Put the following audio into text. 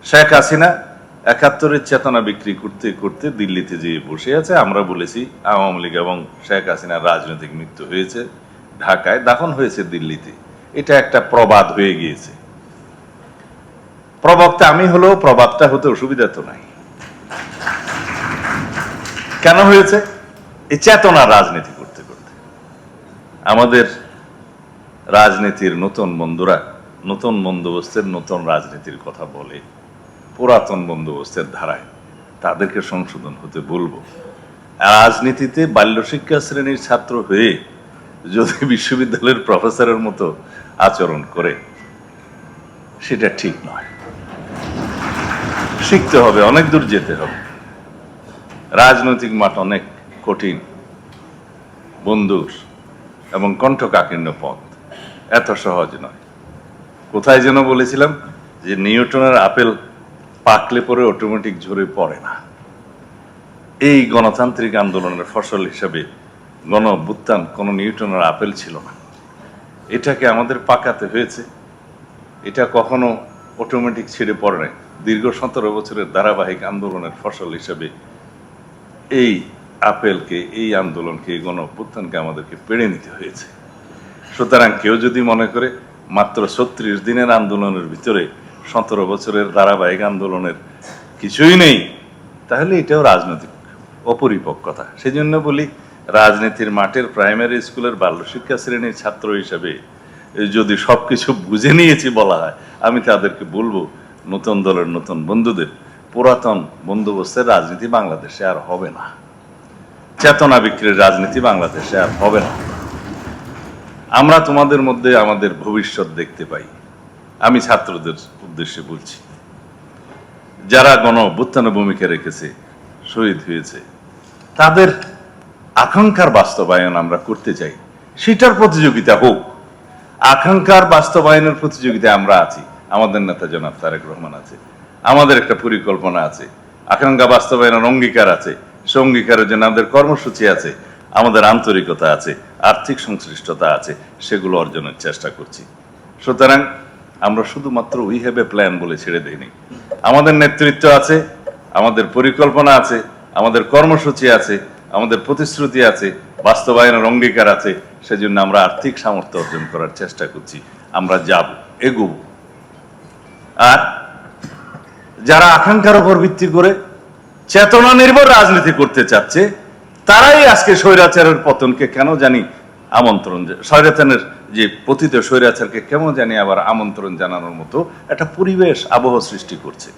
শেখ হাসিনা ৭১-এর চেতনা বিক্রি করতে করতে দিল্লিতে যেয়ে বসে আছে। আমরা বলেছি আওয়ামী লীগ এবং শেখ হাসিনার রাজনৈতিক মৃত্যু হয়েছে ঢাকায়, দাফন হয়েছে দিল্লিতে। এটা একটা প্রবাদ হয়ে গিয়েছে। প্রবক্তা আমি হলেও প্রবাদটা হতে অসুবিধা তো নাই। কেন হয়েছে? এই চেতনা রাজনীতি করতে করতে আমাদের রাজনীতির নতুন বন্ধুরা নতুন বন্দোবস্তের নতুন রাজনীতির কথা বলে, পুরাতন বন্দোবস্তের ধারায় তাদেরকে সংশোধন হতে বলবো। রাজনীতিতে বাল্যশিক্ষা শ্রেণীর ছাত্র হয়ে যদি বিশ্ববিদ্যালয়ের প্রফেসরের মতো আচরণ করে সেটা ঠিক নয়। শিখতে হবে, অনেক দূর যেতে হবে। রাজনৈতিক মাঠ অনেক কঠিন, বন্ধুর এবং কণ্ঠকাকীর্ণ পথ, এত সহজ নয়। কোথায় যেন বলেছিলাম যে নিউটনের আপেল পাকলে পরে অটোমেটিক ঝরে পড়ে না। এই গণতান্ত্রিক আন্দোলনের ফসল হিসাবে গণ অভ্যুত্থান কোনো নিউটনের আপেল ছিল না, এটাকে আমাদের পাকাতে হয়েছে। এটা কখনো অটোমেটিক ছেড়ে পড়ে নাই। দীর্ঘ 17 বছরের ধারাবাহিক আন্দোলনের ফসল হিসাবে এই আপেলকে, এই আন্দোলনকে, এই গণ অভ্যুত্থানকে আমাদেরকে পেড়ে নিতে হয়েছে। সুতরাং কেউ যদি মনে করে মাত্র 36 দিনের আন্দোলনের ভিতরে 17 বছরের ধারাবাহিক আন্দোলনের কিছুই নেই, তাহলে এটাও রাজনৈতিক অপরিপক্কতা। সেই জন্য বলি, রাজনীতির মাঠের প্রাইমারি স্কুলের বাল্যশিক্ষা শ্রেণীর ছাত্র হিসাবে যদি সবকিছু বুঝে নিয়েছি বলা হয়, আমি তাদেরকে বলবো নতুন দলের নতুন বন্ধুদের, পুরাতন বন্দোবস্তের রাজনীতি বাংলাদেশে আর হবে না। চেতনা বিক্রির রাজনীতি বাংলাদেশে আর হবে না। আমরা তোমাদের মধ্যে আমাদের ভবিষ্যৎ দেখতে পাই। আমি ছাত্রদের উদ্দেশ্যে বলছি, যারা গণ অভ্যুত্থানে ভূমিকা রেখেছে, শহীদ হয়েছে, তাদের আকাঙ্ক্ষার বাস্তবায়ন আমরা করতে চাই। সেটার প্রতিযোগিতা হোক। আকাঙ্ক্ষার বাস্তবায়নের প্রতিযোগিতায় আমরা আছি। আমাদের নেতা জনাব তারেক রহমান আছে, আমাদের একটা পরিকল্পনা আছে, আকাঙ্ক্ষা বাস্তবায়নের অঙ্গীকার আছে, সে অঙ্গীকারের জন্য আমাদের কর্মসূচি আছে, আমাদের আন্তরিকতা আছে, আর্থিক সংশ্লিষ্টতা আছে, সেগুলো অর্জনের চেষ্টা করছি। সুতরাং আমরা শুধুমাত্র উই হ্যাভ এ প্ল্যান বলে ছেড়ে দেইনি। আমাদের নেতৃত্ব আছে, আমাদের পরিকল্পনা আছে, আমাদের কর্মসূচি আছে, আমাদের প্রতিশ্রুতি আছে, বাস্তবায়নের অঙ্গীকার আছে। সেজন্য আমরা আর্থিক সামর্থ্য অর্জন করার চেষ্টা করছি। আমরা যাব, এগোব। আর যারা আকাঙ্ক্ষার উপর ভিত্তি করে চেতনা নির্ভর রাজনীতি করতে চাচ্ছে, তারাই আজকে স্বৈরাচারের পতনকে কেন জানি আমন্ত্রণ, স্বৈরাচারের যে পতিত স্বৈরাচারকে কেমন জানি আবার আমন্ত্রণ জানানোর মতো একটা পরিবেশ, আবহ সৃষ্টি করছে।